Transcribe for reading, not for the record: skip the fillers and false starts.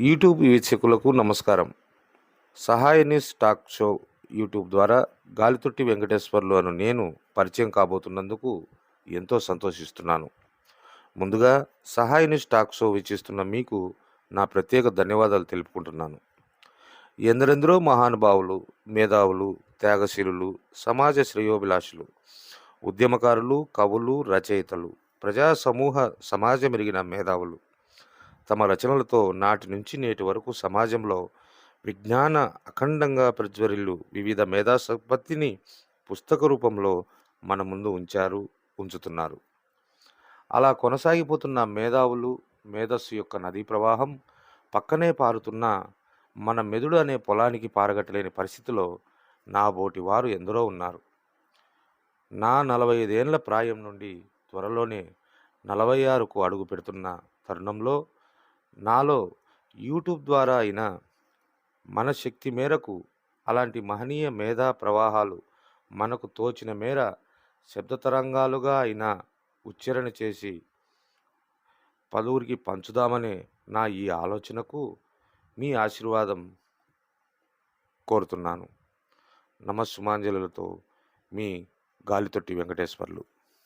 YouTube వీక్షకులకు నమస్కారం. సహాయని talk show YouTube ద్వారా గాలితొట్టి వెంకటేశ్వర్లు అను నేను పరిచయం కాబోతున్నందుకు ఎంతో సంతోషిస్తున్నాను. ముందుగా సహాయని టాక్ షో వీక్షిస్తున్న మీకు నా ప్రత్యేక ధన్యవాదాలు తెలుపుకుంటున్నాను. ఎందరెందరో మహానుభావులు, మేధావులు, త్యాగశీలులు, సమాజ శ్రేయోభిలాషులు, ఉద్యమకారులు, కవులు, రచయితలు, ప్రజా సమూహ సమాజమెరిగిన మేధావులు తమ రచనలతో నాటి నుంచి నేటి వరకు సమాజంలో విజ్ఞాన అఖండంగా ప్రజ్వరిల్లు వివిధ మేధా సంపత్తిని పుస్తక రూపంలో మన ముందు ఉంచుతున్నారు. అలా కొనసాగిపోతున్న మేధావులు, మేధస్సు యొక్క నదీ ప్రవాహం పక్కనే పారుతున్న మన మెదడు అనే పొలానికి పారగట్టలేని పరిస్థితిలో నాబోటి వారు ఎందరో ఉన్నారు. నా 45 ఏళ్ల ప్రాయం నుండి త్వరలోనే 46కు అడుగు పెడుతున్న తరుణంలో నాలో యూట్యూబ్ ద్వారా అయినా మన శక్తి మేరకు అలాంటి మహనీయ మేధా ప్రవాహాలు మనకు తోచిన మేర శబ్దతరంగాలుగా అయినా ఉచ్చారణ చేసి పలువురికి పంచుదామనే నా ఈ ఆలోచనకు మీ ఆశీర్వాదం కోరుతున్నాను. నమస్సుమాంజలులతో మీ గాలితొట్టి వెంకటేశ్వర్లు.